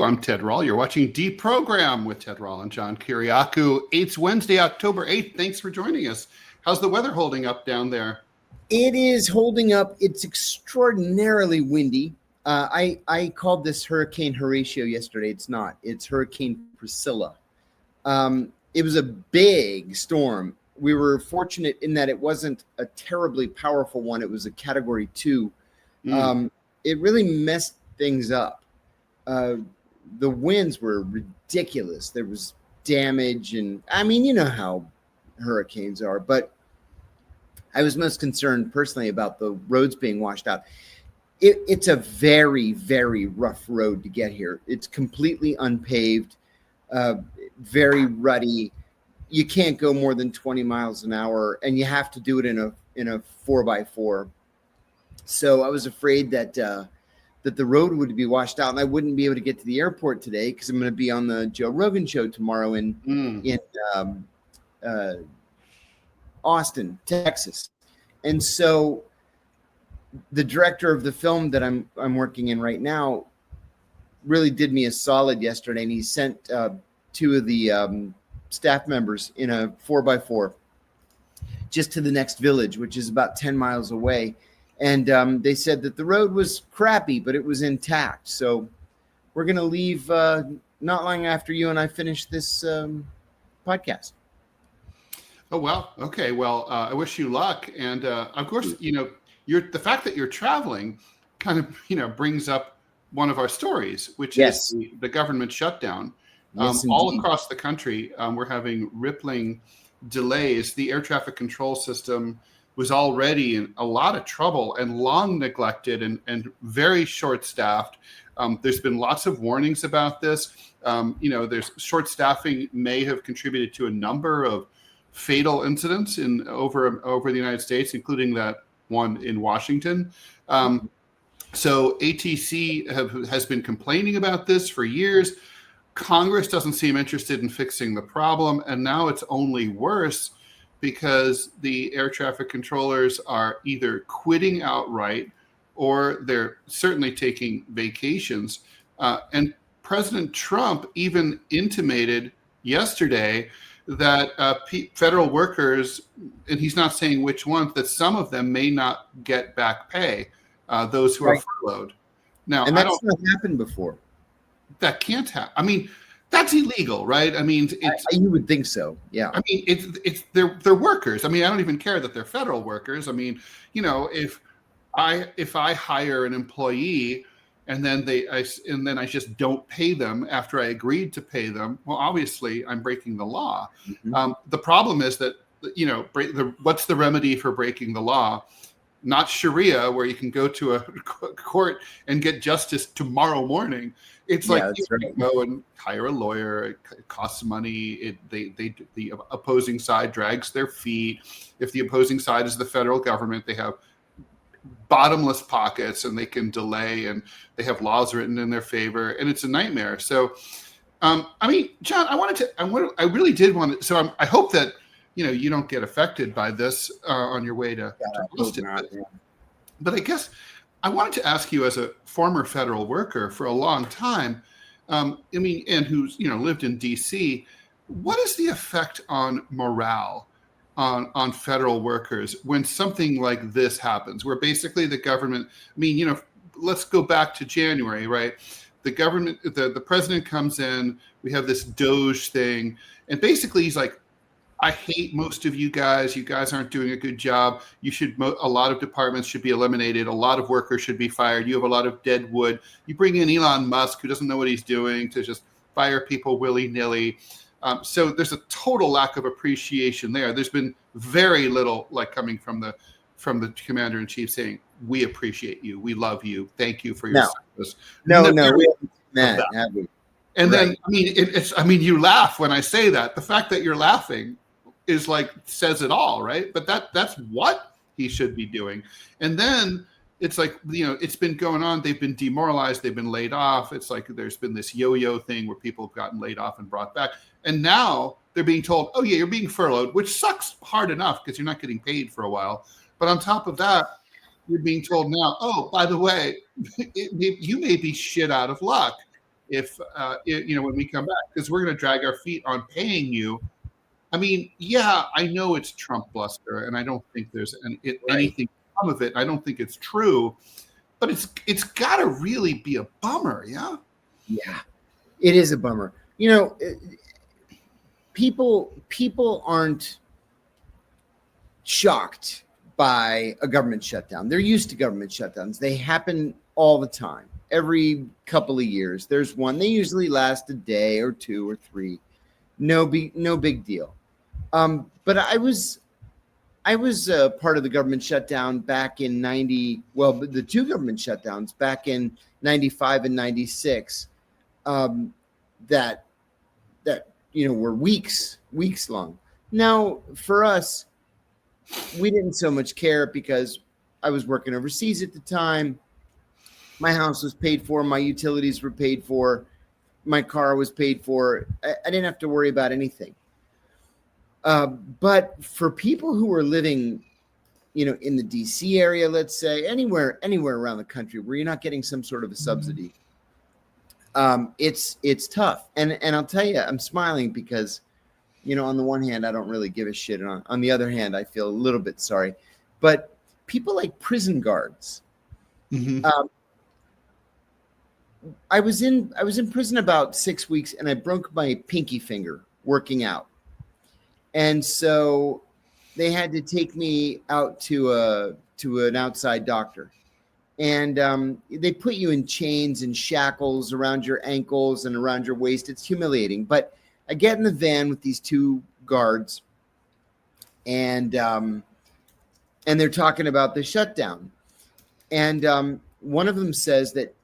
I'm Ted Rall. You're watching DeProgram with Ted Rall and John Kiriakou. It's Wednesday, October 8th. Thanks for joining us. How's the weather holding up down there? It is holding up. It's extraordinarily windy. I called this Hurricane Horatio yesterday. It's not. It's Hurricane Priscilla. It was a big storm. We were fortunate in that it wasn't a terribly powerful one. It was a Category 2. It really messed things up. The winds were ridiculous. There was damage, and I mean, you know how hurricanes are, but I was most concerned personally about the roads being washed out. It's a very, very rough road to get here. It's completely unpaved, very rutty. You can't go more than 20 miles an hour, and you have to do it in a 4x4. So I was afraid that the road would be washed out, and I wouldn't be able to get to the airport today because I'm going to be on the Joe Rogan show tomorrow in Austin, Texas. And so the director of the film that I'm working in right now really did me a solid yesterday, and he sent two of the staff members in a 4x4 just to the next village, which is about 10 miles away. And they said that the road was crappy, but it was intact. So we're going to leave not long after you and I finish this podcast. Oh, well, okay. Well, I wish you luck. And of course, the fact that you're traveling kind of, brings up one of our stories, which is the government shutdown. Yes, all across the country, we're having rippling delays. The air traffic control system was already in a lot of trouble and long neglected and very short-staffed. There's been lots of warnings about this. There's short staffing may have contributed to a number of fatal incidents over the United States, including that one in Washington. So ATC has been complaining about this for years. Congress doesn't seem interested in fixing the problem, and now it's only worse because the air traffic controllers are either quitting outright or they're certainly taking vacations. And President Trump even intimated yesterday that federal workers, and he's not saying which ones, that some of them may not get back pay, those who are furloughed. Now, and that's not happened before. That can't happen. I mean, that's illegal, right? I mean, you would think so. Yeah. I mean, they're workers. I mean, I don't even care that they're federal workers. I mean, if I hire an employee and then I just don't pay them after I agreed to pay them, well, obviously I'm breaking the law. Mm-hmm. The problem is that what's the remedy for breaking the law? Not Sharia, where you can go to a court and get justice tomorrow morning. It's go and hire a lawyer. It costs money. The opposing side drags their feet. If the opposing side is the federal government, they have bottomless pockets and they can delay, and they have laws written in their favor, and it's a nightmare. So, John, I really did want to. So I hope that you don't get affected by this on your way to Boston. But I guess I wanted to ask you, as a former federal worker for a long time, and who's lived in D.C., what is the effect on morale on federal workers when something like this happens, where basically the government? Let's go back to January, right? The government, the president comes in. We have this DOGE thing, and basically he's like, I hate most of you guys. You guys aren't doing a good job. A lot of departments should be eliminated. A lot of workers should be fired. You have a lot of dead wood. You bring in Elon Musk, who doesn't know what he's doing, to just fire people willy-nilly. So there's a total lack of appreciation there. There's been very little coming from the commander-in-chief saying, we appreciate you. We love you. Thank you for your service. No, we haven't met, have we? And then, you laugh when I say that. The fact that you're laughing is says it all, right? But that's what he should be doing. And then it's it's been going on. They've been demoralized. They've been laid off. It's there's been this yo-yo thing where people have gotten laid off and brought back. And now they're being told, oh yeah, you're being furloughed, which sucks hard enough because you're not getting paid for a while. But on top of that, you're being told now, oh, by the way, you may be shit out of luck. if when we come back, because we're going to drag our feet on paying you. I mean, yeah, I know it's Trump bluster, and I don't think there's anything come of it. I don't think it's true, but it's got to really be a bummer, yeah. Yeah, it is a bummer. People aren't shocked by a government shutdown. They're used to government shutdowns. They happen all the time. Every couple of years, there's one. They usually last a day or two or three. No big deal. But I was part of the government shutdown back in the two government shutdowns back in 95 and 96 that were weeks long. Now, for us, we didn't so much care because I was working overseas at the time. My house was paid for. My utilities were paid for. My car was paid for. I didn't have to worry about anything. But for people who are living, in the DC area, let's say, anywhere around the country where you're not getting some sort of a subsidy, it's tough. And I'll tell you, I'm smiling because, on the one hand, I don't really give a shit. And on the other hand, I feel a little bit sorry. But people like prison guards. Mm-hmm. I was in prison about 6 weeks, and I broke my pinky finger working out. And so they had to take me out to an outside doctor. And they put you in chains and shackles around your ankles and around your waist. It's humiliating. But I get in the van with these two guards, and they're talking about the shutdown. And one of them says that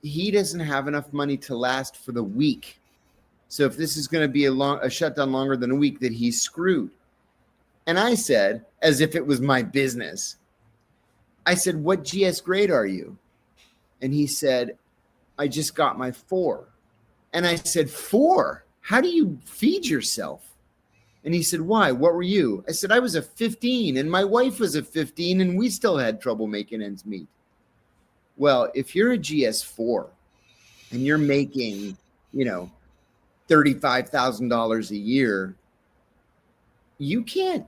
he doesn't have enough money to last for the week. So if this is going to be a shutdown longer than a week, that he's screwed. And I said, as if it was my business, I said, "What GS grade are you?" And he said, "I just got my 4." And I said, 4? How do you feed yourself? And he said, "Why? What were you?" I said, "I was a 15, and my wife was a 15, and we still had trouble making ends meet." Well, if you're a GS4 and you're making, $35,000 a year, you can't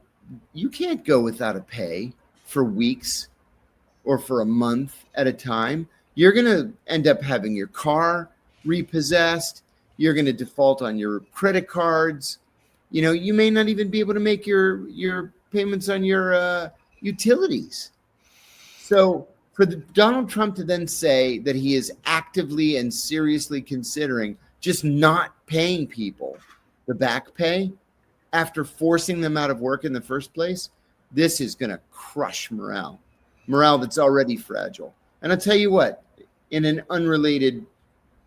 go without a pay for weeks or for a month at a time. You're going to end up having your car repossessed. You're going to default on your credit cards. You may not even be able to make your payments on your utilities. So for Donald Trump to then say that he is actively and seriously considering just not paying people the back pay after forcing them out of work in the first place, this is going to crush morale that's already fragile. And I'll tell you what, in an unrelated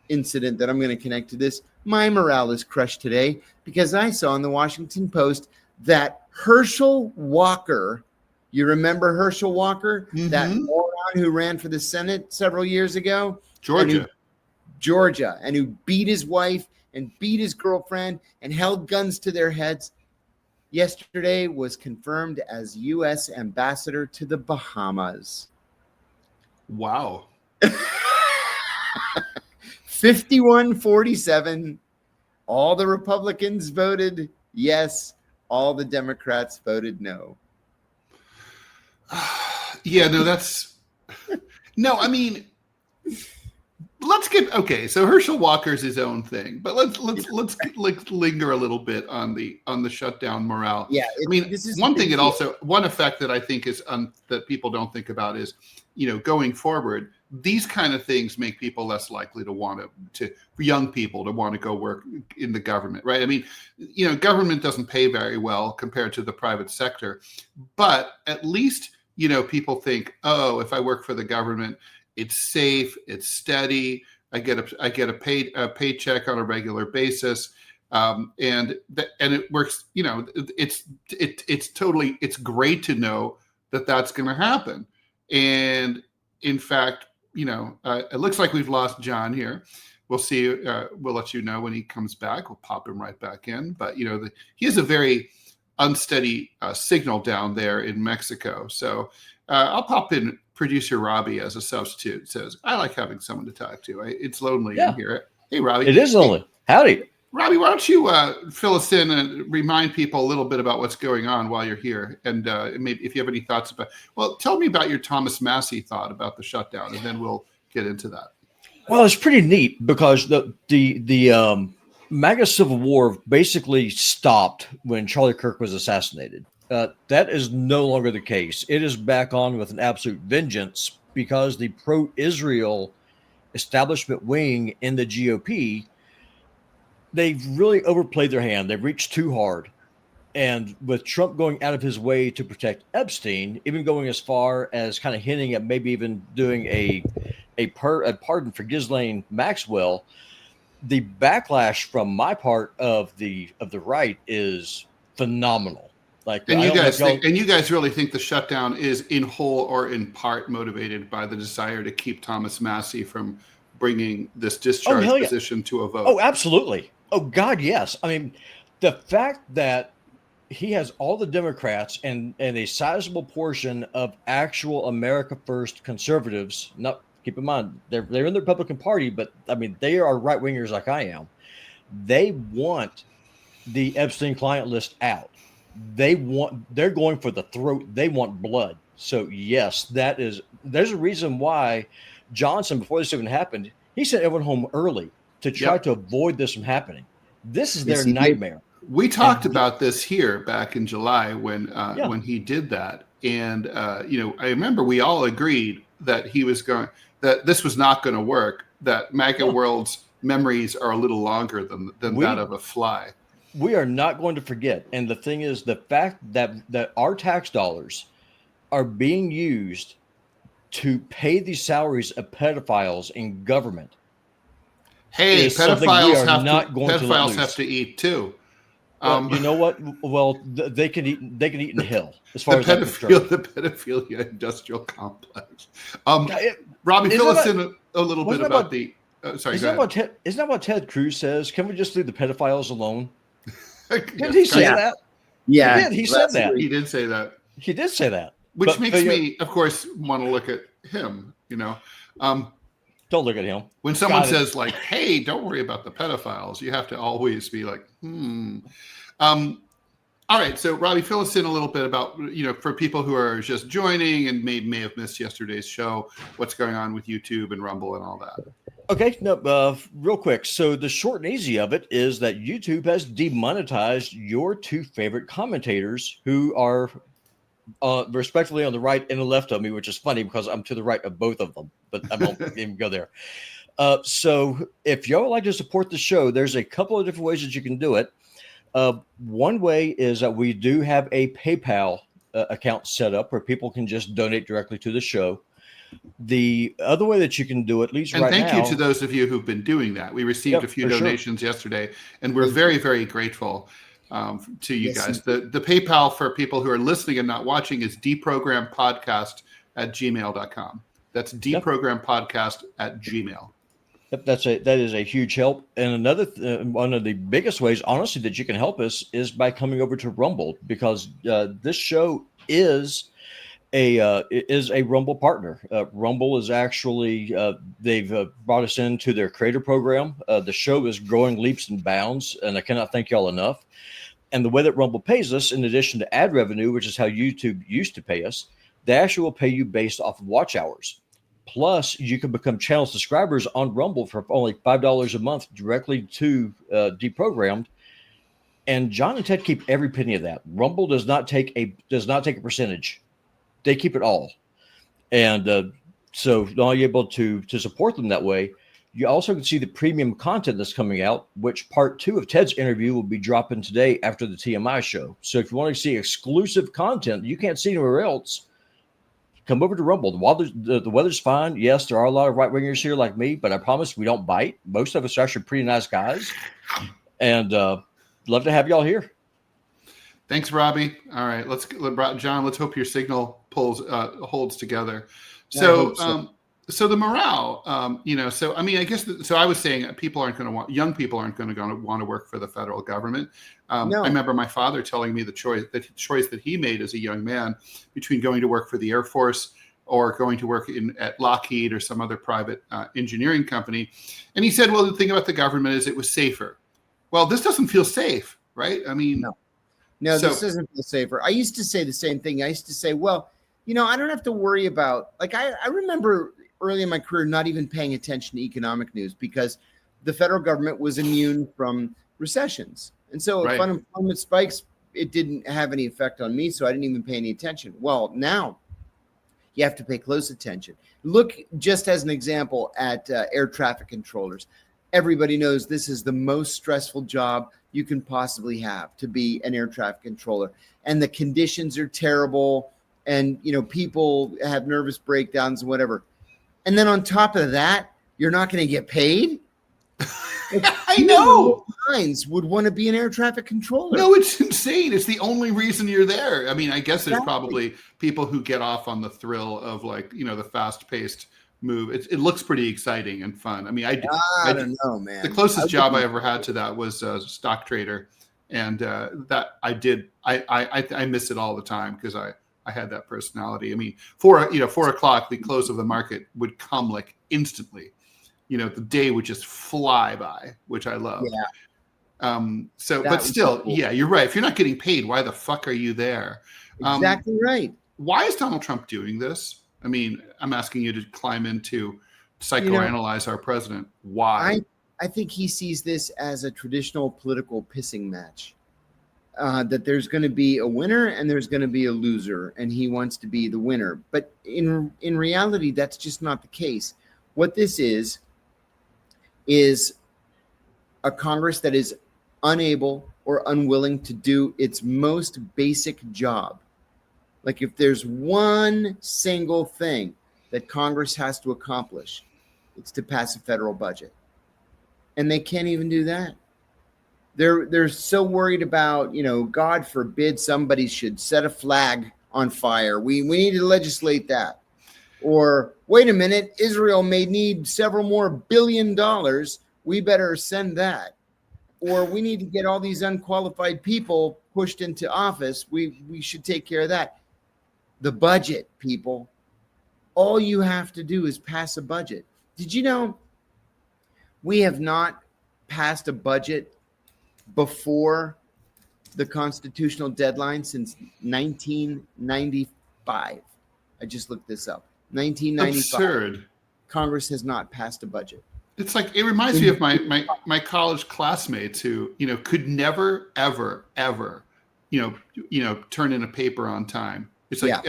incident that I'm going to connect to this, my morale is crushed today because I saw in the Washington Post that Herschel Walker, you remember Herschel Walker, mm-hmm. that moron who ran for the Senate several years ago? Georgia, and who beat his wife and beat his girlfriend and held guns to their heads, yesterday was confirmed as U.S. ambassador to the Bahamas. Wow. 51-47. All the Republicans voted yes. All the Democrats voted no. Yeah, no, I mean, so Herschel Walker's his own thing, but let's linger a little bit on the shutdown morale. Yeah, this is one thing. One effect that I think is that people don't think about is, going forward, these kind of things make people less likely to want for young people to want to go work in the government, right? I mean, government doesn't pay very well compared to the private sector, but at least, people think, oh, if I work for the government, it's safe, it's steady. I get a paycheck on a regular basis, and it works. It's great to know that that's going to happen. And in fact, it looks like we've lost John here. We'll see. We'll let you know when he comes back. We'll pop him right back in. But he has a very unsteady signal down there in Mexico. So I'll pop in producer Robbie as a substitute. Says, I like having someone to talk to. It's lonely in here. Hey, Robbie. It is lonely. Howdy. Robbie, why don't you fill us in and remind people a little bit about what's going on while you're here, and maybe if you have any thoughts about. Well, tell me about your Thomas Massie thought about the shutdown, and then we'll get into that. Well, it's pretty neat because the MAGA Civil War basically stopped when Charlie Kirk was assassinated. That is no longer the case. It is back on with an absolute vengeance because the pro-Israel establishment wing in the GOP, they've really overplayed their hand. They've reached too hard. And with Trump going out of his way to protect Epstein, even going as far as kind of hinting at maybe even doing a pardon for Ghislaine Maxwell, the backlash from my part of the right is phenomenal. Like, and you guys really think the shutdown is in whole or in part motivated by the desire to keep Thomas Massie from bringing this discharge position to a vote? Oh, absolutely. Oh, God, yes. I mean, the fact that he has all the Democrats and a sizable portion of actual America First conservatives. Not keep in mind they're in the Republican Party, but I mean they are right wingers like I am. They want the Epstein client list out. They're going for the throat. They want blood. So yes, there's a reason why Johnson, before this even happened, he sent everyone home early to try to avoid this from happening. This is their nightmare. We talked about this here back in July when he did that, and I remember we all agreed that that this was not going to work. That MAGA world's memories are a little longer than that of a fly. We are not going to forget. And the thing is, the fact that our tax dollars are being used to pay the salaries of pedophiles in government. Hey, pedophiles have to eat too. You know what? Well, they can eat in hell. As far as the pedophilia industrial complex. Robbie, fill us in a little bit about the. Sorry, isn't that what Ted Cruz says? Can we just leave the pedophiles alone? Did he say that? Yeah, he did. He said that. He did say that. He did say that. Which makes me, of course, want to look at him. Don't look at him. When someone says like, "Hey, don't worry about the pedophiles," you have to always be like, All right, so Robbie, fill us in a little bit about, for people who are just joining and may have missed yesterday's show, what's going on with YouTube and Rumble and all that. Okay, real quick. So the short and easy of it is that YouTube has demonetized your two favorite commentators who are respectively on the right and the left of me, which is funny because I'm to the right of both of them, but I won't even go there. So if y'all would like to support the show, there's a couple of different ways that you can do it. One way is that we do have a PayPal account set up where people can just donate directly to the show. The other way that you can do it, at least right now. And thank you to those of you who've been doing that. We received a few donations yesterday, and we're very, very grateful to you guys. The PayPal for people who are listening and not watching is deprogrampodcast@gmail.com. That's deprogrampodcast@gmail. That is a huge help. And another one of the biggest ways, honestly, that you can help us is by coming over to Rumble, because this show is a Rumble partner. Rumble is actually they've brought us into their creator program. The show is growing leaps and bounds, and I cannot thank y'all enough. And the way that Rumble pays us, in addition to ad revenue, which is how YouTube used to pay us, they actually will pay you based off of watch hours. Plus, you can become channel subscribers on Rumble for only $5 a month directly to DeProgrammed. And John and Ted keep every penny of that. Rumble does not take a percentage; they keep it all. And so, not only able to support them that way, you also can see the premium content that's coming out, which part 2 of Ted's interview will be dropping today after the TMI show. So, if you want to see exclusive content you can't see anywhere else, come over to Rumble. The weather's fine. Yes, there are a lot of right-wingers here like me, but I promise we don't bite. Most of us are actually pretty nice guys. And love to have y'all here. Thanks, Robbie. All right, John, let's hope your signal holds together. So the morale, so I mean, I guess, so I was saying young people aren't going to want to work for the federal government. No. I remember my father telling me the choice that he made as a young man between going to work for the Air Force or going to work at Lockheed or some other private engineering company. And he said, well, the thing about the government is it was safer. Well, this doesn't feel safe, right? I mean, no, this doesn't feel safer. I used to say the same thing. I used to say, well, I don't have to worry about, like, I remember early in my career not even paying attention to economic news because the federal government was immune from recessions. And so if unemployment spikes, it didn't have any effect on me, so I didn't even pay any attention. Well, now you have to pay close attention. Look, just as an example, at air traffic controllers. Everybody knows this is the most stressful job you can possibly have, to be an air traffic controller. And the conditions are terrible, and people have nervous breakdowns and whatever. And then on top of that, you're not going to get paid? I know. Minds would want to be an air traffic controller. No, it's insane. It's the only reason you're there. I mean, I guess there's probably people who get off on the thrill of, like, the fast-paced move. It looks pretty exciting and fun. I mean, I don't know, man. The closest job I ever had to that was a stock trader, and that I miss it all the time because I had that personality. I mean, 4 o'clock, the close of the market would come like instantly. The day would just fly by, which I love. Yeah. But still, cool. Yeah, you're right. If you're not getting paid, why the fuck are you there? Exactly right. Why is Donald Trump doing this? I mean, I'm asking you to climb into psychoanalyze our president. Why? I think he sees this as a traditional political pissing match. That there's going to be a winner and there's going to be a loser, and he wants to be the winner. But in reality, that's just not the case. What this is a Congress that is unable or unwilling to do its most basic job. Like, if there's one single thing that Congress has to accomplish, it's to pass a federal budget. And they can't even do that. They're so worried about, God forbid somebody should set a flag on fire. We need to legislate that. Or, wait a minute, Israel may need several more $1 billion. We better send that. Or we need to get all these unqualified people pushed into office. We should take care of that. The budget, people. All you have to do is pass a budget. Did you know we have not passed a budget before the constitutional deadline since 1995? I just looked this up. 1995. Absurd. Congress has not passed a budget. It's like, it reminds me of my college classmates who, could never, ever, ever, turn in a paper on time. It's like,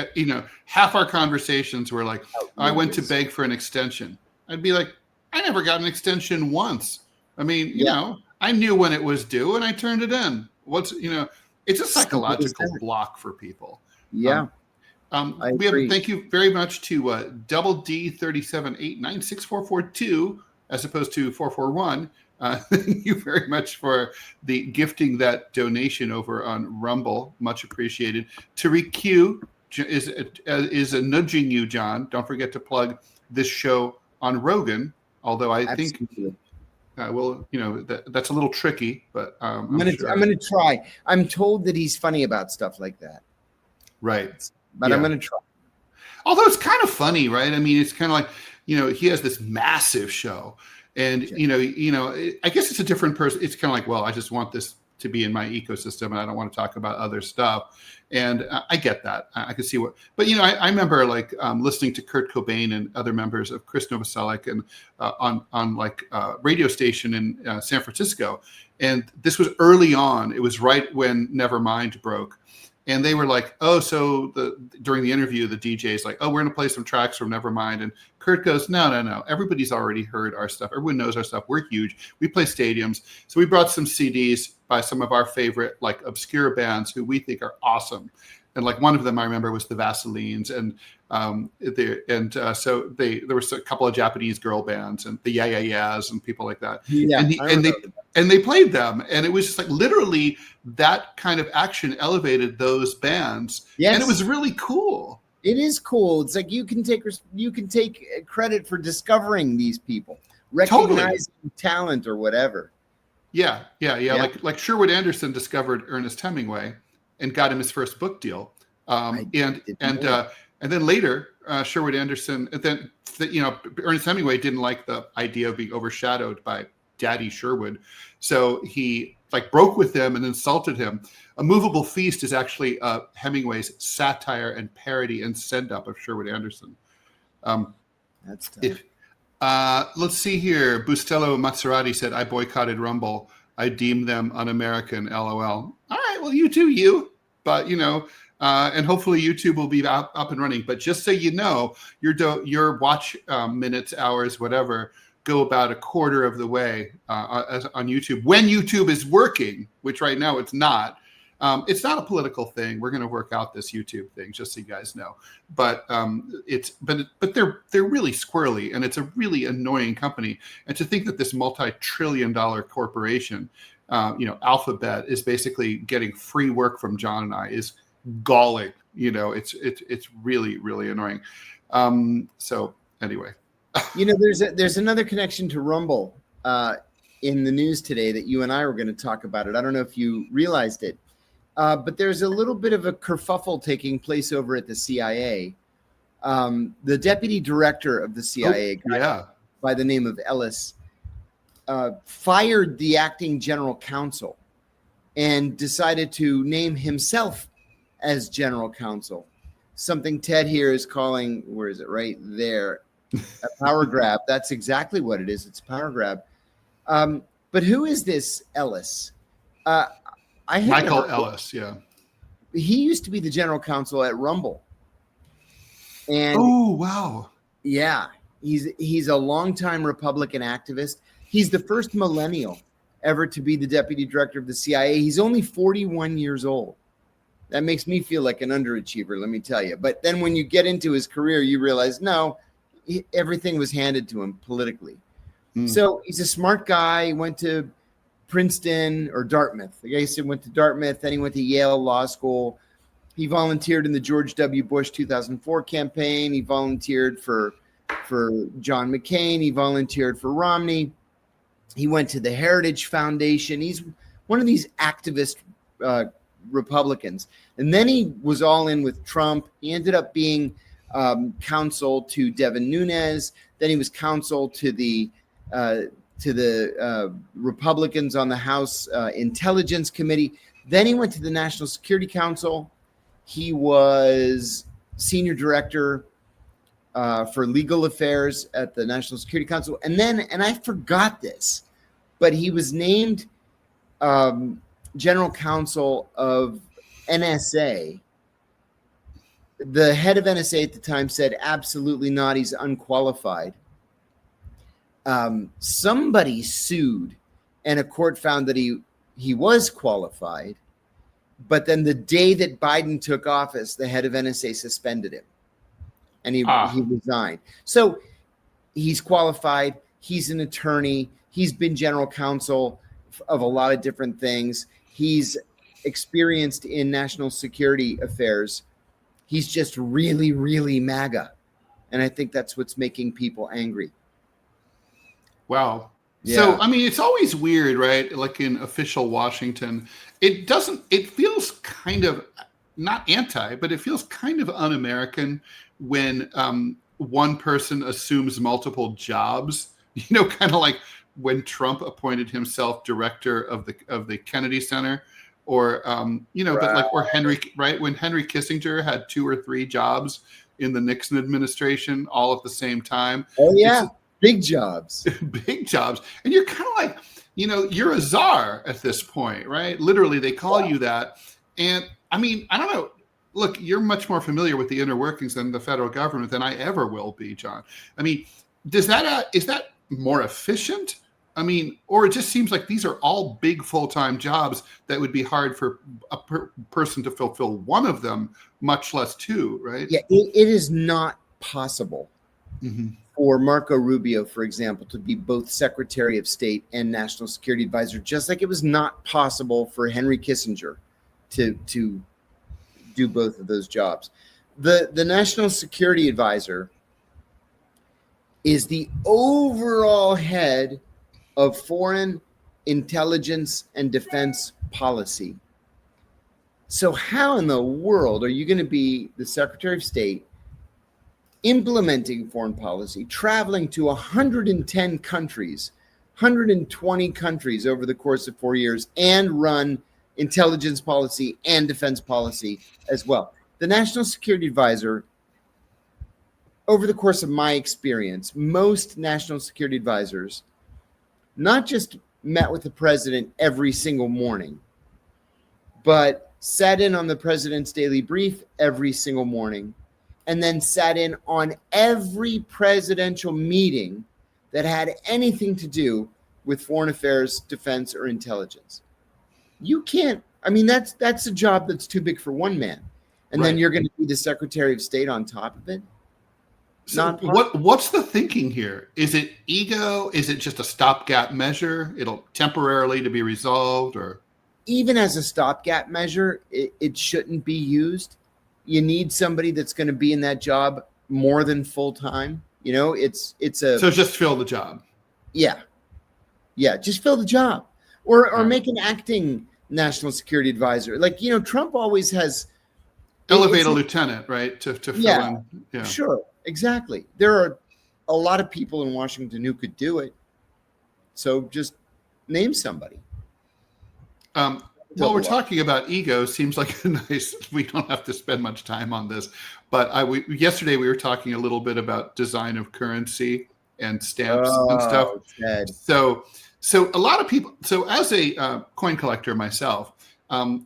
half our conversations were like, I went to beg for an extension. I'd be like, I never got an extension once. I mean, I knew when it was due and I turned it in. It's a psychological block for people. Yeah. Thank you very much to Double D 37896442 as opposed to 441. Thank you very much for the gifting that donation over on Rumble. Much appreciated. Tariq Q is nudging you, John. Don't forget to plug this show on Rogan. Although I think that's a little tricky, but I'm going to try. I'm told that he's funny about stuff like that. Right. But I'm going to try. Although it's kind of funny, right? I mean, it's kind of like, he has this massive show, and I guess it's a different person. It's kind of like, well, I just want this to be in my ecosystem, and I don't want to talk about other stuff. And I get that. I can see what, but I remember like listening to Kurt Cobain and other members of Chris Novoselic and on like radio station in San Francisco, and this was early on. It was right when Nevermind broke. And they were like, during the interview, the DJ's like, we're going to play some tracks from Nevermind. And Kurt goes, no. Everybody's already heard our stuff. Everyone knows our stuff. We're huge. We play stadiums. So we brought some CDs by some of our favorite, like, obscure bands who we think are awesome. And like one of them I remember was the Vaselines. And so there was a couple of Japanese girl bands and the Yeah Yeahs and people like that. Yeah, and they played them, and it was just like literally that kind of action elevated those bands. Yes. And it was really cool. It is cool. It's like you can take credit for discovering these people, recognizing talent or whatever. Yeah. Like Sherwood Anderson discovered Ernest Hemingway and got him his first book deal. And then later, Sherwood Anderson, and then Ernest Hemingway didn't like the idea of being overshadowed by Daddy Sherwood, so he broke with him and insulted him. A Movable Feast is actually Hemingway's satire and parody and send-up of Sherwood Anderson. That's tough. Let's see here. Bustelo Maserati said, "I boycotted Rumble. I deemed them un-American. LOL." All right, well, you do you, but and hopefully YouTube will be up and running. But just so you know, your watch minutes, hours, whatever, go about a quarter of the way on YouTube when YouTube is working, which right now it's not. It's not a political thing. We're going to work out this YouTube thing, just so you guys know. But they're really squirrely, and it's a really annoying company. And to think that this multi-trillion-dollar corporation, Alphabet, is basically getting free work from John and I is galling. It's really, really annoying. So anyway. There's another connection to Rumble in the news today that you and I were going to talk about it. I don't know if you realized it, but there's a little bit of a kerfuffle taking place over at the CIA. The deputy director of the CIA, by the name of Ellis, fired the acting general counsel and decided to name himself as general counsel. Something Ted here is calling, where is it? Right there. A power grab. That's exactly what it is. It's a power grab. But who is this Ellis? Michael Ellis, yeah. He used to be the general counsel at Rumble. And oh, wow. Yeah. He's a longtime Republican activist. He's the first millennial ever to be the deputy director of the CIA. He's only 41 years old. That makes me feel like an underachiever, let me tell you. But then when you get into his career, you realize, no, everything was handed to him politically. So he's a smart guy. He went to Princeton or Dartmouth. The guy said went to Dartmouth, then he went to Yale Law School. He volunteered in the George W. Bush 2004 campaign. He volunteered for John McCain. He volunteered for Romney. He went to the Heritage Foundation. He's one of these activist Republicans. And then he was all in with Trump. He ended up being counsel to Devin Nunes. Then he was counsel to the Republicans on the House Intelligence Committee. Then he went to the National Security Council. He was senior director for legal affairs at the National Security Council. And I forgot this, but he was named general counsel of NSA. The head of NSA at the time said, absolutely not. He's unqualified. Somebody sued, and a court found that he was qualified. But then the day that Biden took office, the head of NSA suspended him, and he resigned. So he's qualified. He's an attorney. He's been general counsel of a lot of different things. He's experienced in national security affairs. He's just really, really MAGA. And I think that's what's making people angry. Wow. Yeah. So, I mean, it's always weird, right? Like in official Washington, it feels kind of not anti, but it feels kind of un-American when one person assumes multiple jobs, kind of like when Trump appointed himself director of the Kennedy Center, or or Henry, right? When Henry Kissinger had 2 or 3 jobs in the Nixon administration all at the same time. Oh yeah, big jobs. Big jobs. And you're kind of like, you're a czar at this point, right? Literally, they call you that. And I mean, I don't know. Look, you're much more familiar with the inner workings than the federal government than I ever will be, John. I mean, is that more efficient? I mean, or it just seems like these are all big full-time jobs that would be hard for a person to fulfill one of them, much less 2, right? Yeah, it is not possible for Marco Rubio, for example, to be both Secretary of State and National Security Advisor, just like it was not possible for Henry Kissinger to do both of those jobs. The National Security Advisor is the overall head of foreign intelligence and defense policy. So how in the world are you going to be the Secretary of State implementing foreign policy, traveling to 110 countries, 120 countries over the course of 4 years, and run intelligence policy and defense policy as well. The National Security Advisor, over the course of my experience, most national security advisors not just met with the president every single morning, but sat in on the president's daily brief every single morning, and then sat in on every presidential meeting that had anything to do with foreign affairs, defense, or intelligence. You can't, I mean, that's a job that's too big for one man. And then you're going to be the Secretary of State on top of it. So what's the thinking here? Is it ego? Is it just a stopgap measure? It'll temporarily to be resolved, or even as a stopgap measure, it shouldn't be used. You need somebody that's going to be in that job more than full time. You know, so just fill the job. Yeah, just fill the job, or make an acting national security advisor. Like, you know, Trump always has elevate a lieutenant, right? To fill in. Yeah, sure. Exactly. There are a lot of people in Washington who could do it. So just name somebody. While we're talking about ego, seems like a nice, we don't have to spend much time on this, but yesterday we were talking a little bit about design of currency and stamps and stuff. Ted. So a lot of people, so as a coin collector myself,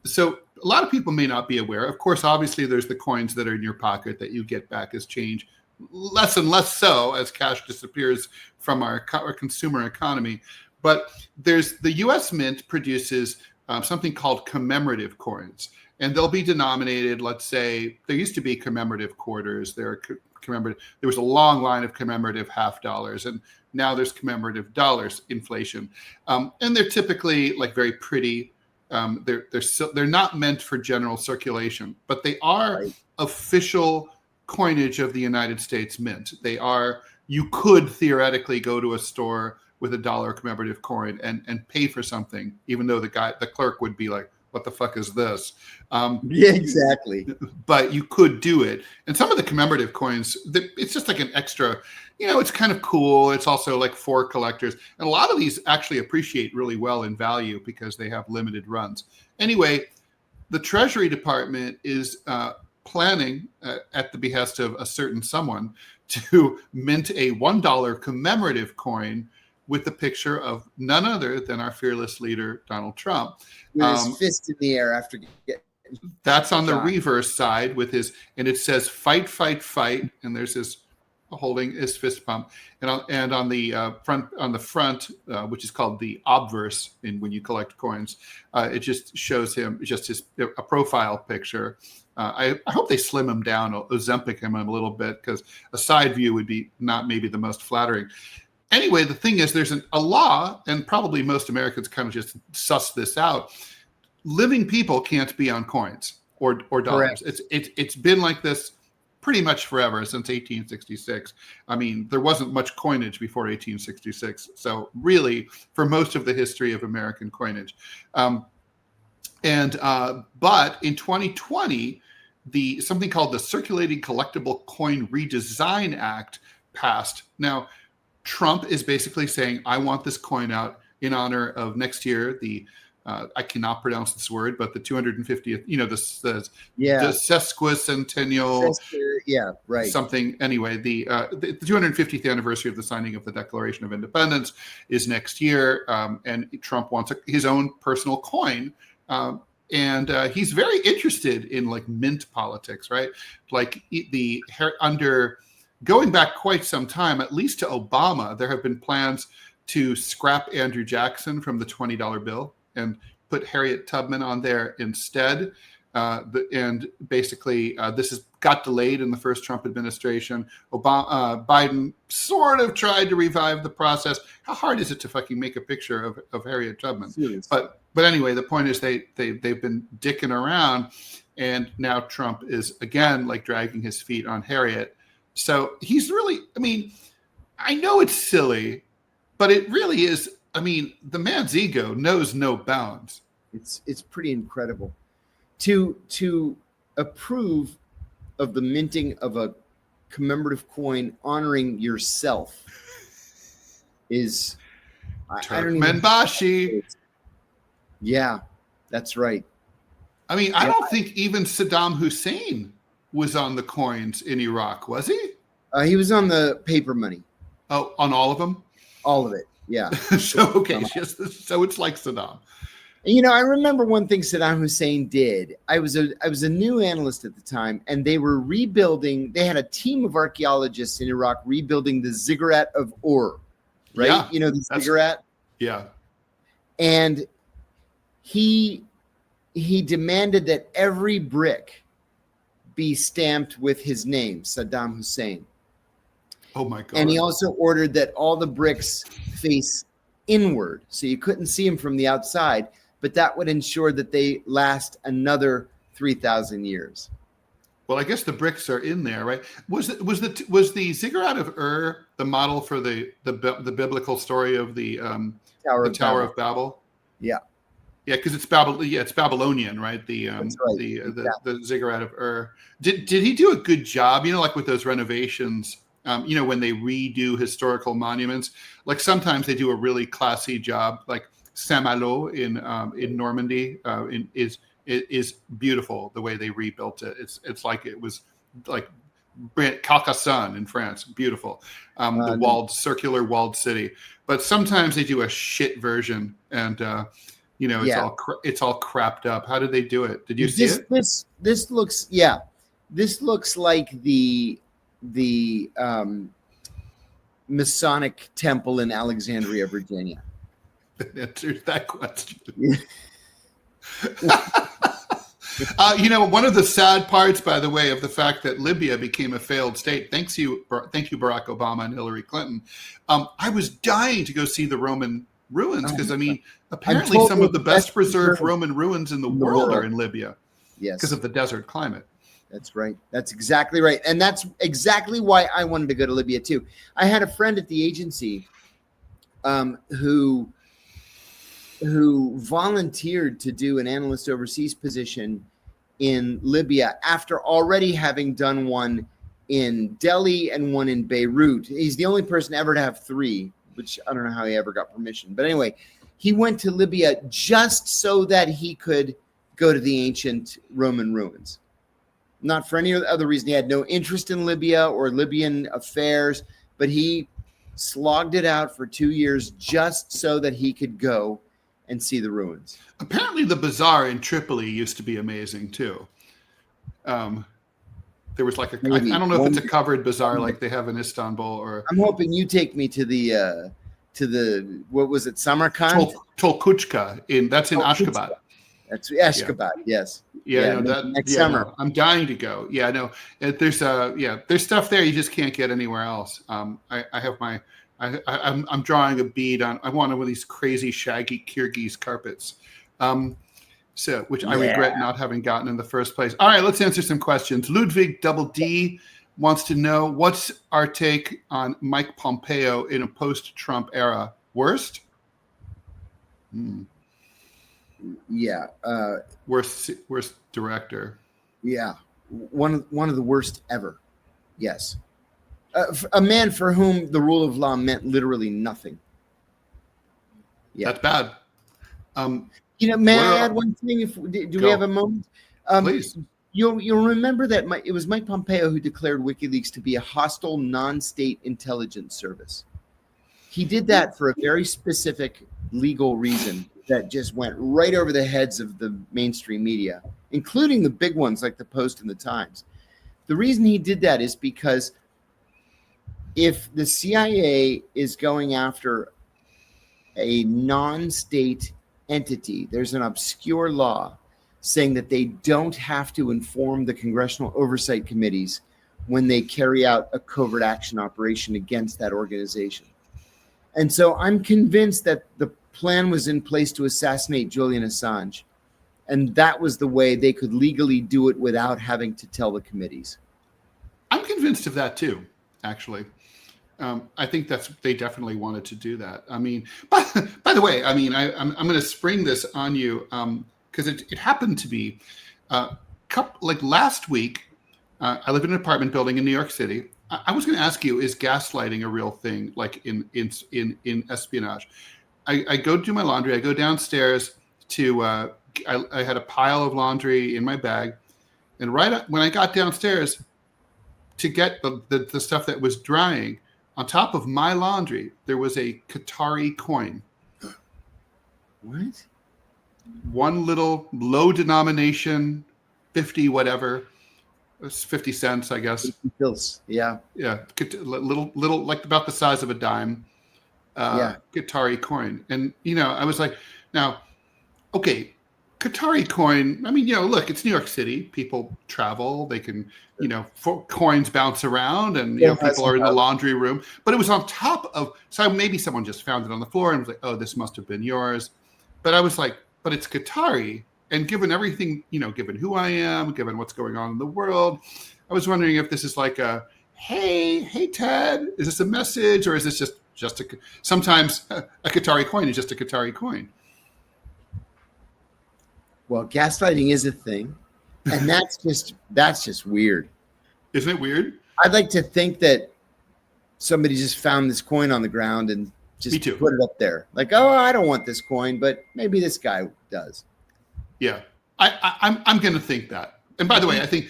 so a lot of people may not be aware. Of course, obviously there's the coins that are in your pocket that you get back as change, less and less so as cash disappears from our consumer economy. But there's the U.S. Mint produces something called commemorative coins, and they'll be denominated. Let's say there used to be commemorative quarters. There was a long line of commemorative half dollars, and now there's commemorative dollars. Inflation, and they're typically like very pretty. They're not meant for general circulation, but they are official coinage of the United States Mint. They are. You could theoretically go to a store with $1 commemorative coin and pay for something, even though the clerk would be like, "What the fuck is this?" Yeah, exactly. But you could do it. And some of the commemorative coins, it's just like an extra. You know, it's kind of cool. It's also like for collectors. And a lot of these actually appreciate really well in value because they have limited runs. Anyway, the Treasury Department is planning, at the behest of a certain someone, to mint a $1 commemorative coin with the picture of none other than our fearless leader, Donald Trump. With his fist in the air after getting that's on the reverse side with his, and it says "fight, fight, fight," and there's his holding his fist pump, and on the front, which is called the obverse, in when you collect coins, it just shows him just a profile picture. I hope they slim him down, Ozempic him a little bit, because a side view would be not maybe the most flattering. Anyway, the thing is, there's a law, and probably most Americans kind of just suss this out. Living people can't be on coins or dollars. Correct. It's been like this pretty much forever, since 1866. I mean, there wasn't much coinage before 1866. So really, for most of the history of American coinage. But in 2020, something called the Circulating Collectible Coin Redesign Act passed. Now, Trump is basically saying, I want this coin out in honor of next year, I cannot pronounce this word, but the 250th, you know, the sesquicentennial, something. Anyway, the 250th anniversary of the signing of the Declaration of Independence is next year, and Trump wants his own personal coin, and he's very interested in like mint politics, right? Like going back quite some time, at least to Obama, there have been plans to scrap Andrew Jackson from the $20 bill and put Harriet Tubman on there instead. And basically, this got delayed in the first Trump administration. Biden sort of tried to revive the process. How hard is it to fucking make a picture of Harriet Tubman? But anyway, the point is they've been dicking around, and now Trump is again like dragging his feet on Harriet. So he's really, I mean, I know it's silly, but it really is. I mean, the man's ego knows no bounds. It's pretty incredible to approve of the minting of a commemorative coin honoring yourself is I don't even. Turkmenbashi. Yeah, that's right. I mean, I don't think even Saddam Hussein was on the coins in Iraq, was he? He was on the paper money. Oh, on all of them? All of it, yeah. So, okay, so it's like Saddam. You know, I remember one thing Saddam Hussein did. I was a new analyst at the time, and they were rebuilding. They had a team of archaeologists in Iraq rebuilding the ziggurat of Ur, right? Yeah, you know, the ziggurat. Yeah. And he demanded that every brick be stamped with his name, Saddam Hussein. Oh my God. And he also ordered that all the bricks face inward, so you couldn't see them from the outside, but that would ensure that they last another 3,000 years. Well, I guess the bricks are in there, right? Was the ziggurat of Ur the model for the biblical story of the Tower of Babel? Yeah. Yeah, because it's Babylonian, right? The the ziggurat of Ur. Did he do a good job? You know, like with those renovations, you know, when they redo historical monuments, like sometimes they do a really classy job. Like Saint-Malo in Normandy is beautiful the way they rebuilt it. It's like it was like Carcassonne in France, beautiful. The circular walled city. But sometimes they do a shit version and. You know, it's all crapped up. How did they do it? Did you see it? This looks like the Masonic temple in Alexandria, Virginia. That answers that question. You know, one of the sad parts, by the way, of the fact that Libya became a failed state. Thank you, Barack Obama and Hillary Clinton. I was dying to go see the Roman ruins because I mean, apparently some of the best preserved Roman ruins in the world are in Libya. Yes, because of the desert climate. That's right. That's exactly right, and that's exactly why I wanted to go to Libya too. I had a friend at the agency who volunteered to do an analyst overseas position in Libya after already having done one in Delhi and one in Beirut. He's the only person ever to have three, which I don't know how he ever got permission. But anyway, he went to Libya just so that he could go to the ancient Roman ruins. Not for any other reason. He had no interest in Libya or Libyan affairs, but he slogged it out for 2 years just so that he could go and see the ruins. Apparently the bazaar in Tripoli used to be amazing too. There was like I don't know if it's a covered bazaar like they have in Istanbul or. I'm hoping you take me to the what was it, Samarkand? Tolkuchka that's in Ashgabat. That's Ashgabat, yes. Yeah, next summer. No, I'm dying to go. Yeah, no, there's stuff there you just can't get anywhere else. I'm drawing a bead on. I want one of these crazy shaggy Kyrgyz carpets. Which I regret not having gotten in the first place. All right, let's answer some questions. Ludwig Double D wants to know, what's our take on Mike Pompeo in a post-Trump era? Worst? Yeah. Worst director. Yeah. One of the worst ever. Yes. A man for whom the rule of law meant literally nothing. Yeah. That's bad. You know, may I add one thing? Do we have a moment? Please. You'll remember that it was Mike Pompeo who declared WikiLeaks to be a hostile non-state intelligence service. He did that for a very specific legal reason that just went right over the heads of the mainstream media, including the big ones like the Post and the Times. The reason he did that is because if the CIA is going after a non-state entity, there's an obscure law saying that they don't have to inform the congressional oversight committees when they carry out a covert action operation against that organization. And so I'm convinced that the plan was in place to assassinate Julian Assange, and that was the way they could legally do it without having to tell the committees. I'm convinced of that too, actually. I think they definitely wanted to do that. I mean, by the way, I mean, I'm going to spring this on you because it happened to be like last week. I live in an apartment building in New York City. I was going to ask you: is gaslighting a real thing, like in espionage? I go do my laundry. I go downstairs to. I had a pile of laundry in my bag, and when I got downstairs to get the stuff that was drying, on top of my laundry there was a Qatari coin. What? One little low denomination, 50 whatever. It's 50 cents, I guess. Yeah. Yeah, little like about the size of a dime. Qatari coin. And I was like, now, okay, Qatari coin. I mean, look, it's New York City. People travel. They can, coins bounce around, and people are in the laundry room. But it was on top of. So maybe someone just found it on the floor and was like, "Oh, this must have been yours." But I was like, "But it's Qatari." And given everything, given who I am, given what's going on in the world, I was wondering if this is like a, hey, Ted, is this a message, or is this just sometimes a Qatari coin is just a Qatari coin? Well, gaslighting is a thing, and that's just weird. Isn't it weird? I'd like to think that somebody just found this coin on the ground and just put it up there. Like, oh, I don't want this coin, but maybe this guy does. Yeah, I'm going to think that. And by the way, I think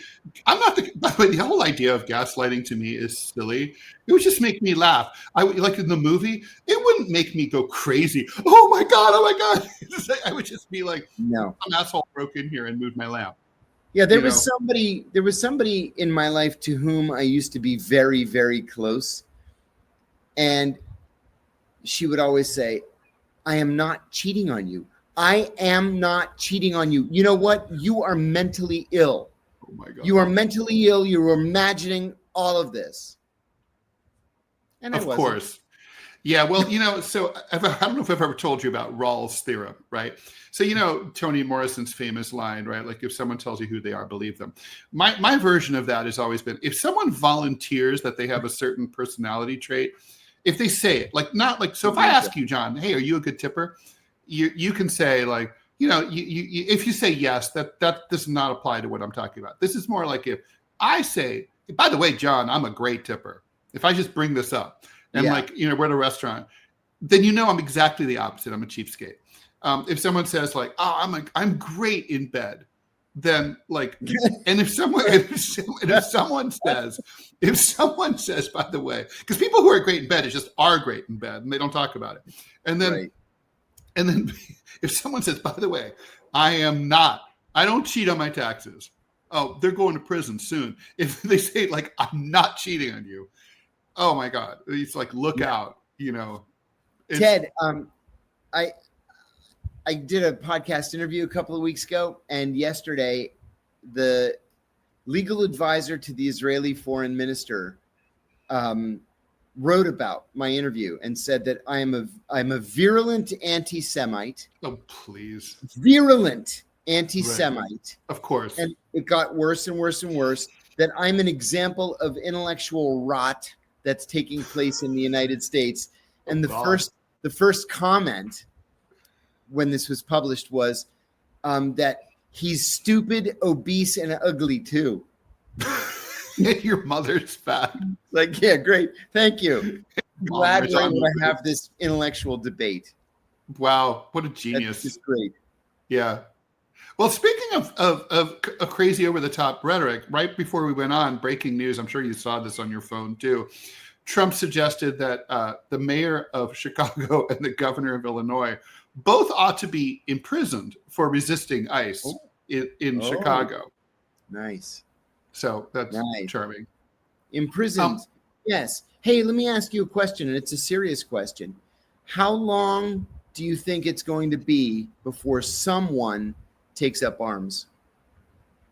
I'm not. By the way, the whole idea of gaslighting to me is silly. It would just make me laugh. Like in the movie, it wouldn't make me go crazy. Oh my god! I would just be like, no, some asshole broke in here and moved my lamp. Yeah, there was somebody in my life to whom I used to be very, very close, and she would always say, "I am not cheating on you. I am not cheating on you. You know what? You are mentally ill. Oh my God. You are mentally ill. You're imagining all of this." And of course. Yeah. Well, so I don't know if I've ever told you about Rawls' theorem, right? So, Toni Morrison's famous line, right? Like, if someone tells you who they are, believe them. My version of that has always been, if someone volunteers that they have a certain personality trait, if they say it, like, not like, so if I ask you, John, hey, are you a good tipper? You can say, like, if you say yes, that does not apply to what I'm talking about. This is more like if I say, by the way, John, I'm a great tipper. If I just bring this up and we're at a restaurant, then I'm exactly the opposite. I'm a cheapskate. If someone says like, oh, I'm great in bed, then like, and if someone says, by the way, because people who are great in bed are great in bed and they don't talk about it. And then, right. And then if someone says, by the way, I don't cheat on my taxes. Oh, they're going to prison soon. If they say like, I'm not cheating on you. Oh my God. It's like, look out, Ted, I did a podcast interview a couple of weeks ago, and yesterday the legal advisor to the Israeli foreign minister wrote about my interview and said that I'm a virulent anti-Semite. Oh, please. Virulent anti-Semite. Right. Of course. And it got worse and worse and worse, that I'm an example of intellectual rot that's taking place in the United States. And the first comment when this was published was that he's stupid, obese, and ugly too. Your mother's fat. Like, yeah, great. Thank you. Glad we're able to have this intellectual debate. Wow, what a genius. That's just great. Yeah. Well, speaking of crazy over-the-top rhetoric, right before we went on, breaking news, I'm sure you saw this on your phone too, Trump suggested that the mayor of Chicago and the governor of Illinois both ought to be imprisoned for resisting ICE in Chicago. Nice. So that's charming. Imprisoned. Yes. Hey, let me ask you a question, and it's a serious question. How long do you think it's going to be before someone takes up arms?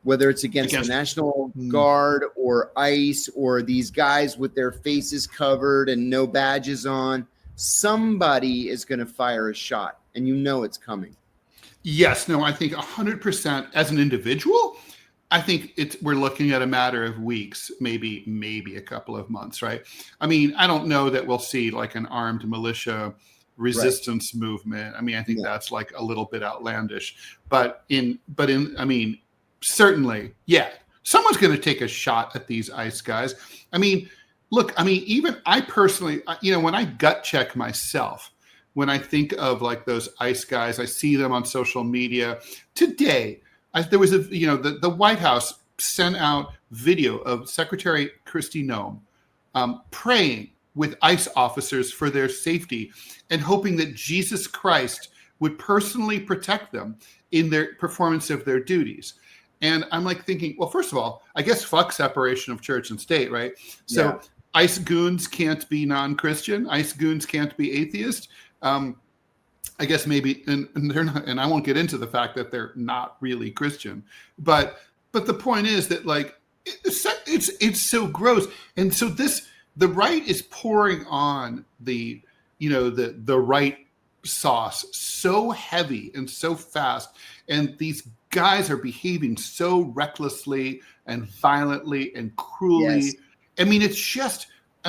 Whether it's against the National Guard or ICE or these guys with their faces covered and no badges on, somebody is going to fire a shot, and it's coming. Yes. No, I think 100% as an individual, I think we're looking at a matter of weeks, maybe a couple of months, right? I mean, I don't know that we'll see like an armed militia resistance movement. I mean, I think that's like a little bit outlandish, but certainly, yeah, someone's going to take a shot at these ICE guys. I mean, look, I mean, even I personally, when I gut check myself, when I think of like those ICE guys, I see them on social media. Today, there was the White House sent out video of Secretary Kristi Noem praying with ICE officers for their safety and hoping that Jesus Christ would personally protect them in their performance of their duties. And I'm like thinking, well, first of all, I guess fuck separation of church and state, right? So ICE goons can't be non-Christian. ICE goons can't be atheist. I guess maybe, and they're not, and I won't get into the fact that they're not really Christian, but the point is that like it's so gross, and so the right is pouring on the right sauce so heavy and so fast, and these guys are behaving so recklessly and violently and cruelly. Yes. I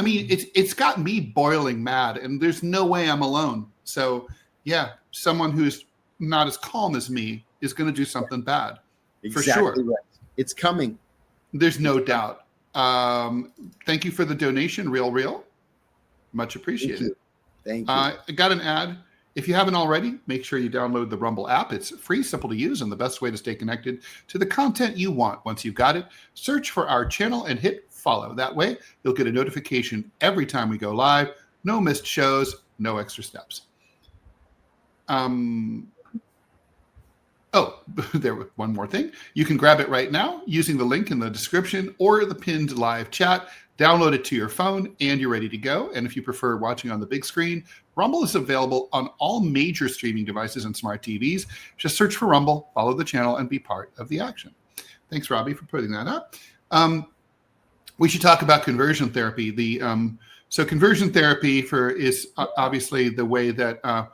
mean, it's got me boiling mad, and there's no way I'm alone. So yeah, someone who's not as calm as me is going to do something bad. Exactly, for sure. Right. It's coming. There's no doubt. Thank you for the donation, Real. Much appreciated. Thank you. I got an ad. If you haven't already, make sure you download the Rumble app. It's free, simple to use, and the best way to stay connected to the content you want. Once you've got it, search for our channel and hit follow. That way, you'll get a notification every time we go live. No missed shows, no extra steps. There was one more thing. You can grab it right now using the link in the description or the pinned live chat. Download it to your phone and you're ready to go. And if you prefer watching on the big screen, Rumble is available on all major streaming devices and smart TVs. Just search for Rumble, follow the channel, and be part of the action. Thanks, Robbie, for putting that up. We should talk about conversion therapy. So conversion therapy is obviously the way that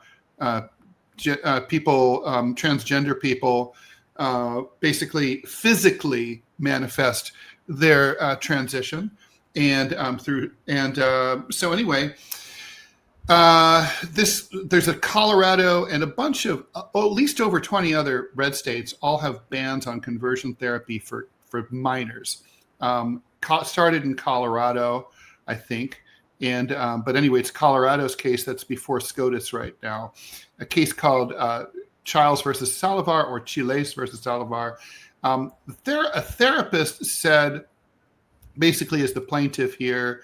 people, transgender people, basically physically manifest their transition, and so anyway, there's a Colorado and a bunch of at least over 20 other red states all have bans on conversion therapy for minors. Started in Colorado, I think. And but anyway, it's Colorado's case that's before SCOTUS right now. A case called Chiles versus Salivar, or Chiles versus Salivar. A therapist said, basically, as the plaintiff here,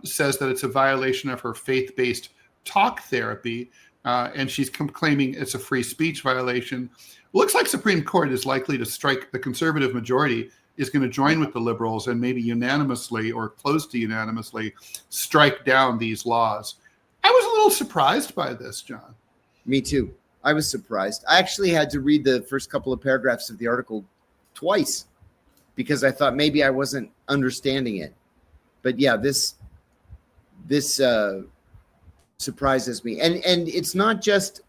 says that it's a violation of her faith-based talk therapy, and she's claiming it's a free speech violation. Looks like Supreme Court is likely to strike. The conservative majority is going to join with the liberals and maybe unanimously or close to unanimously strike down these laws. I was a little surprised by this, John. Me too. I was surprised. I actually had to read the first couple of paragraphs of the article twice because I thought maybe I wasn't understanding it. But yeah, this surprises me. And it's not just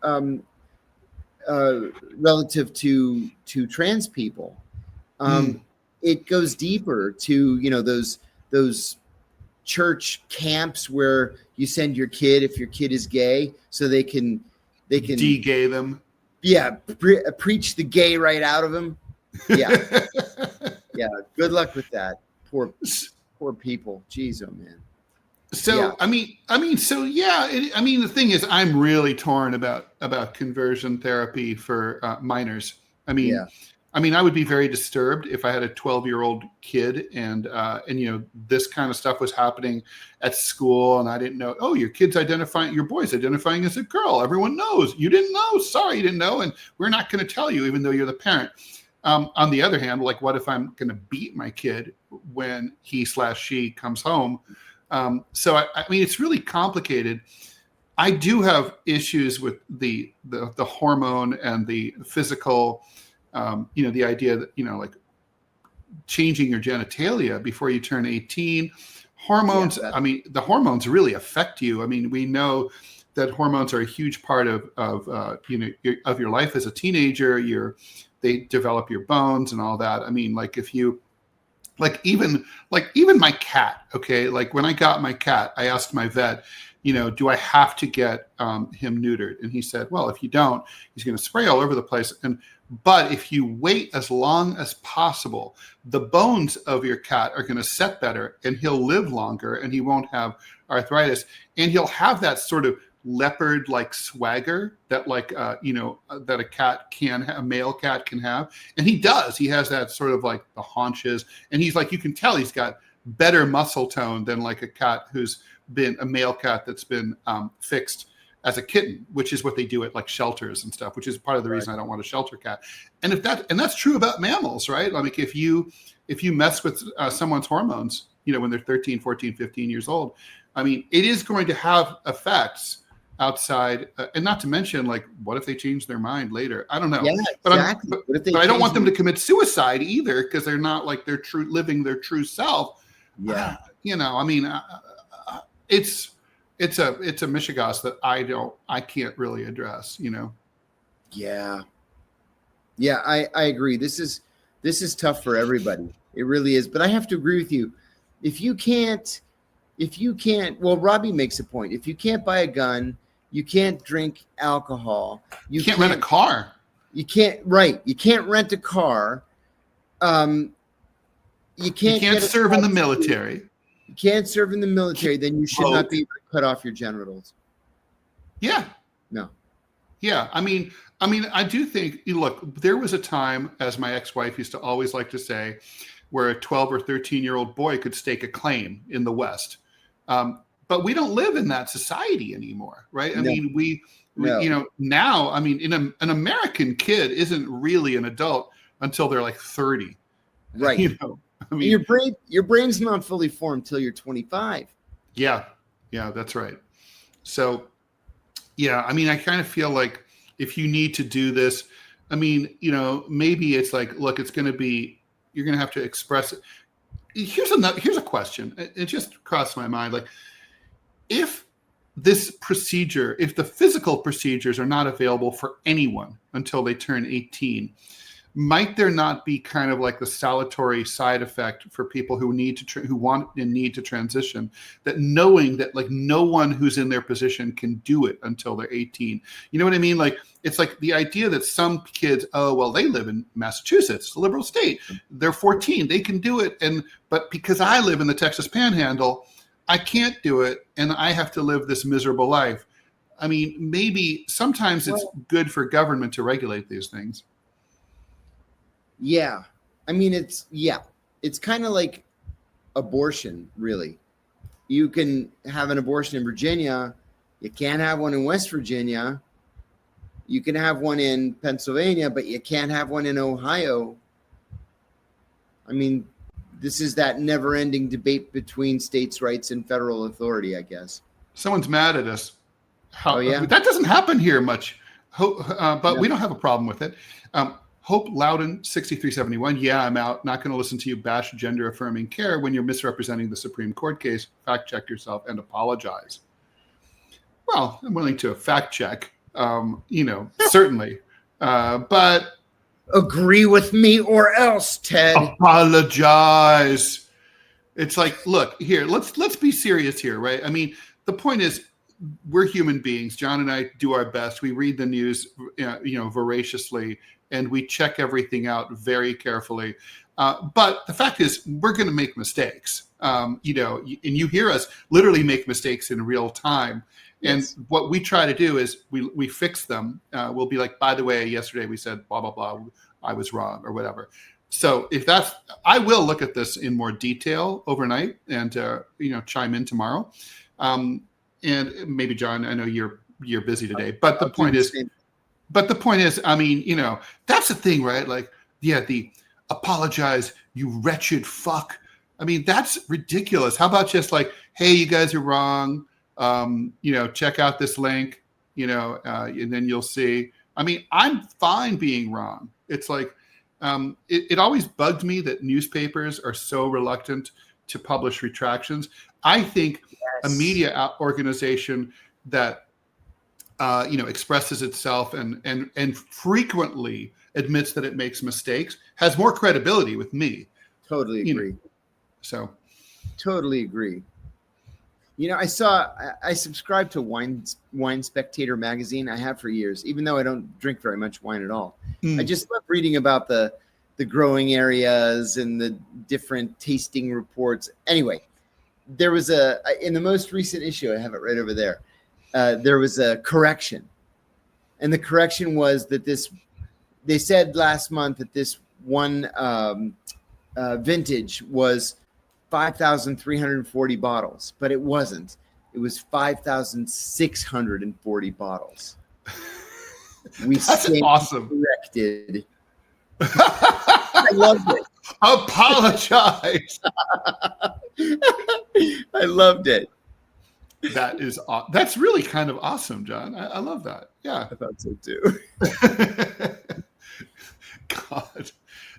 relative to trans people. It goes deeper to, those church camps where you send your kid, if your kid is gay, so they can de-gay them. Yeah. Preach the gay right out of them. Yeah. Yeah. Good luck with that. Poor people. Jeez, oh man. So, yeah. The thing is, I'm really torn about conversion therapy for minors. I would be very disturbed if I had a 12-year-old kid and this kind of stuff was happening at school and I didn't know. Oh, your boy's identifying as a girl. Everyone knows. You didn't know. Sorry, you didn't know, and we're not going to tell you, even though you're the parent. On the other hand, like, what if I'm going to beat my kid when he/she comes home? So it's really complicated. I do have issues with the hormone and the physical. The idea that, like changing your genitalia before you turn 18, hormones. Yeah, the hormones really affect you. We know that hormones are a huge part of your life as a teenager. They develop your bones and all that. Even my cat. Okay. Like when I got my cat, I asked my vet, do I have to get him neutered? And he said, well, if you don't, he's going to spray all over the place. But if you wait as long as possible, the bones of your cat are going to set better, and he'll live longer, and he won't have arthritis, and he'll have that sort of leopard-like swagger that that a male cat can have. And he does. He has that sort of like the haunches, and he's like, you can tell he's got better muscle tone than like a cat who's been a male cat that's been fixed as a kitten, which is what they do at like shelters and stuff, which is part of the reason I don't want a shelter cat. And that's true about mammals, right? Like if you mess with someone's hormones, when they're 13, 14, 15 years old, I mean, it is going to have effects outside, and not to mention, like, what if they change their mind later? I don't know. Yeah, exactly. But I don't want them to commit suicide either, because they're not like living their true self. Yeah. I mean, it's a mishigas that I can't really address. Yeah. Yeah, I agree. This is tough for everybody. It really is. But I have to agree with you. If you can't, well, Robbie makes a point. If you can't buy a gun, you can't drink alcohol. You can't rent a car. You can't rent a car. You can't serve in the military. You can't serve in the military. Then you should not be able to cut off your genitals. Yeah. No. Yeah. I mean, I do think, look, there was a time, as my ex-wife used to always like to say, where a 12 or 13-year-old boy could stake a claim in the West. But we don't live in that society anymore, right? I mean, we now, I mean, an American kid isn't really an adult until they're like 30. Right. I mean, your brain's not fully formed till you're 25. Yeah. Yeah, that's right. So, yeah, I mean, I kind of feel like if you need to do this, I mean, maybe it's like, look, it's going to be, you're going to have to express it. Here's a question. It just crossed my mind. Like, if the physical procedures are not available for anyone until they turn 18, might there not be kind of like the salutary side effect for people who want and need to transition, that knowing that like no one who's in their position can do it until they're 18? You know what I mean? Like, it's like the idea that some kids, they live in Massachusetts, a liberal state, they're 14, they can do it. But because I live in the Texas Panhandle, I can't do it, and I have to live this miserable life. I mean, maybe sometimes it's good for government to regulate these things. Yeah. I mean, it's kind of like abortion, really. You can have an abortion in Virginia. You can't have one in West Virginia. You can have one in Pennsylvania, but you can't have one in Ohio. I mean, this is that never-ending debate between states' rights and federal authority, I guess. Someone's mad at us. Yeah. That doesn't happen here much, but we don't have a problem with it. Hope Loudon 6371. Yeah, I'm out. Not going to listen to you bash gender-affirming care when you're misrepresenting the Supreme Court case. Fact check yourself and apologize. Well, I'm willing to fact check, certainly. But agree with me or else, Ted. Apologize. It's like, look, here, let's be serious here, right? I mean, the point is, we're human beings. John and I do our best. We read the news, voraciously, and we check everything out very carefully. But the fact is, we're going to make mistakes. And you hear us literally make mistakes in real time. And yes. What we try to do is we fix them. We'll be like, by the way, yesterday we said blah, blah, blah. I was wrong or whatever. So I will look at this in more detail overnight and, chime in tomorrow. And maybe John, I know you're busy today, but the point is, I mean, that's the thing, right? Like, yeah, the apologize, you wretched fuck. I mean, that's ridiculous. How about just like, hey, you guys are wrong. Check out this link, and then you'll see. I mean, I'm fine being wrong. It's like, it always bugged me that newspapers are so reluctant to publish retractions. I think a media organization that, expresses itself and frequently admits that it makes mistakes has more credibility with me. Totally agree. So. Totally agree. You know, I subscribe to Wine Spectator magazine. I have for years, even though I don't drink very much wine at all. I just love reading about the growing areas and the different tasting reports. Anyway, there was in the most recent issue, I have it right over there. There was a correction, and the correction was that they said last month that this one vintage was 5,340 bottles, but it wasn't. It was 5,640 bottles. That's awesome. Corrected. I loved it. Apologize. I loved it. That's really kind of awesome, John. I love that. Yeah, I thought so too. God.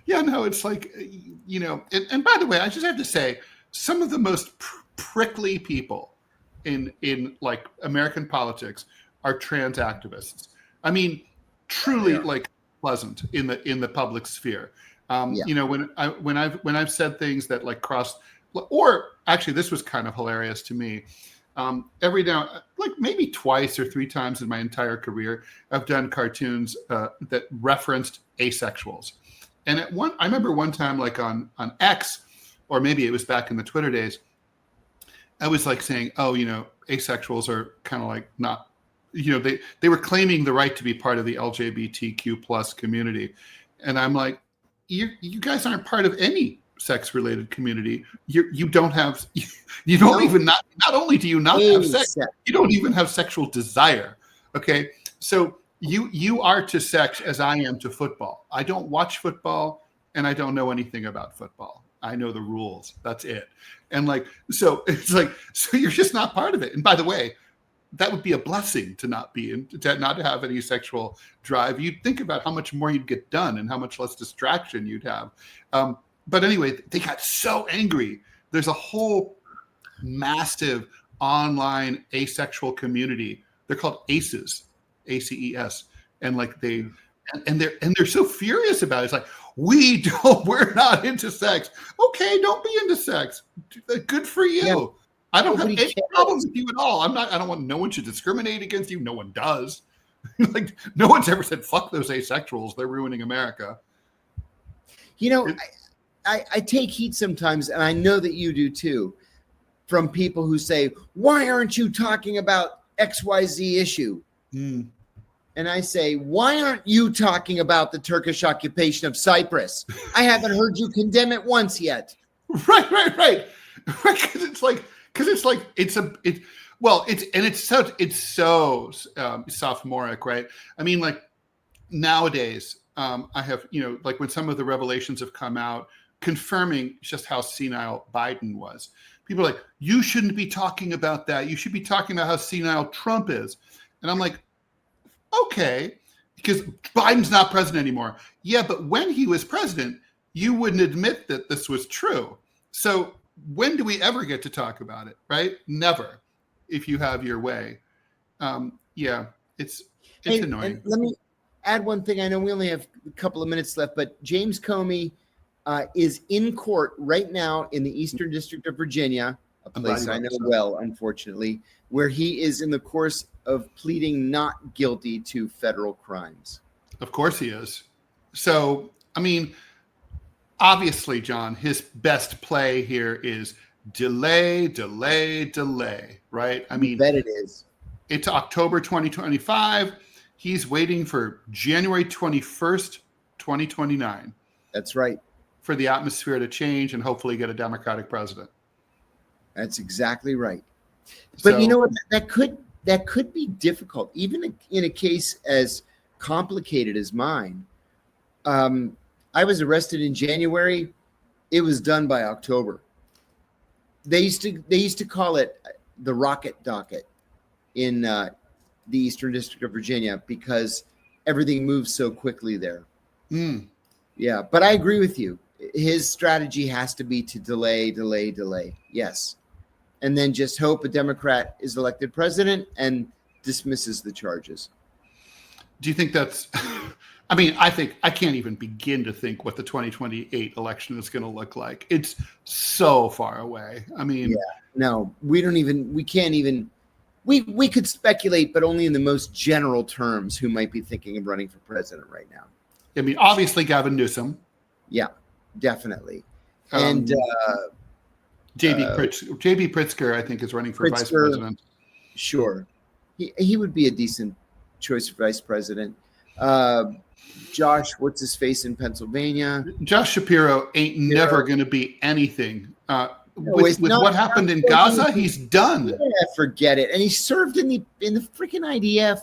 Yeah, no, it's like, you know, and by the way, I just have to say, some of the most prickly people in like American politics are trans activists. I mean, truly like pleasant in the public sphere. You know, when I've said things that like cross, or actually this was kind of hilarious to me. Every now, like maybe twice or three times in my entire career, I've done cartoons that referenced asexuals. And I remember one time, like on X, or maybe it was back in the Twitter days, I was like saying, oh, you know, asexuals are kind of like not, you know, they were claiming the right to be part of the LGBTQ plus community. And I'm like, you guys aren't part of any sex-related community. You don't have, you don't even not only do you not have sex, you don't even have sexual desire. Okay. So you are to sex as I am to football. I don't watch football and I don't know anything about football. I know the rules. That's it. And like, so it's like, so you're just not part of it. And by the way, that would be a blessing to not to have any sexual drive. You'd think about how much more you'd get done and how much less distraction you'd have. But anyway, they got so angry. There's a whole massive online asexual community. They're called ACEs, ACES. And like they're so furious about it. It's like, we're not into sex. Okay, don't be into sex. Good for you. Yeah. I don't have any problems with you at all. I don't want, no one should discriminate against you. No one does. Like, no one's ever said, fuck those asexuals. They're ruining America. You know, I take heat sometimes, and I know that you do too, from people who say, why aren't you talking about XYZ issue? And I say, why aren't you talking about the Turkish occupation of Cyprus? I haven't heard you condemn it once yet. Right. Because it's so sophomoric, right? I mean, like nowadays, I have, you know, like when some of the revelations have come out confirming just how senile Biden was, people are like, you shouldn't be talking about that. You should be talking about how senile Trump is. And I'm like, okay, because Biden's not president anymore. Yeah, but when he was president, you wouldn't admit that this was true. So when do we ever get to talk about it, right? Never, if you have your way. Yeah, it's annoying. And let me add one thing. I know we only have a couple of minutes left, but James Comey is in court right now in the Eastern District of Virginia, a place I know well, unfortunately, where he is in the course of pleading not guilty to federal crimes. Of course he is. So, I mean, obviously, John, his best play here is delay, right? I mean, I bet it is. It's October 2025. He's waiting for January 21st, 2029. That's right. For the atmosphere to change and hopefully get a Democratic president. That's exactly right. But so, you know what? That could be difficult, even in a case as complicated as mine. I was arrested in January. It was done by October. They used to call it the rocket docket in the Eastern District of Virginia because everything moves so quickly there. Yeah, but I agree with you. His strategy has to be to delay. Yes. And then just hope a Democrat is elected president and dismisses the charges. Do you think that's I mean, I think I can't even begin to think what the 2028 election is going to look like. It's so far away. I mean, Yeah, no, we can't even, we could speculate, but only in the most general terms who might be thinking of running for president right now. I mean, obviously Gavin Newsom. Yeah, definitely. And JB Pritzker, I think, is running for vice president. Sure. He would be a decent choice for vice president. Josh, what's his face in Pennsylvania? Josh Shapiro ain't never going to be anything. With what happened in Gaza, he's done. Yeah, forget it. And he served in the freaking IDF.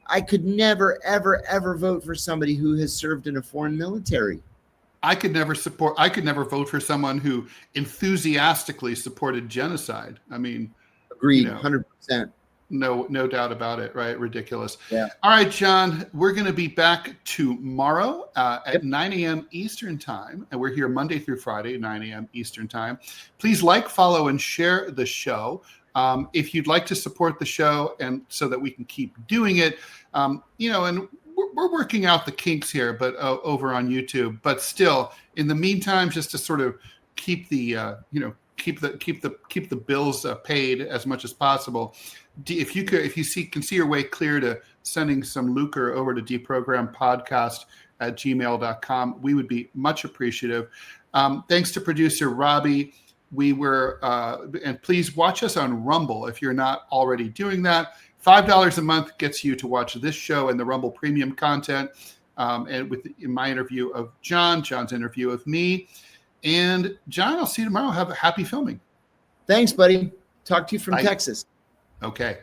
I could never, ever, ever vote for somebody who has served in a foreign military. I could never vote for someone who enthusiastically supported genocide. I mean, agreed, 100%. No doubt about it, right? Ridiculous. Yeah. All right, John, we're going to be back tomorrow at 9 a.m. Eastern time. And we're here Monday through Friday, 9 a.m. Eastern time. Please like, follow, and share the show. If you'd like to support the show and so that we can keep doing it, and we're working out the kinks here, but over on YouTube, but still in the meantime, just to sort of keep the, keep the bills paid as much as possible. If you can see your way clear to sending some lucre over to deprogrampodcast@gmail.com, we would be much appreciative. Thanks to producer Robbie. And please watch us on Rumble if you're not already doing that. $5 a month gets you to watch this show and the Rumble premium content. And in my interview of John's interview of me. And John, I'll see you tomorrow. Have a happy filming. Thanks, buddy. Talk to you from Bye. Texas. Okay.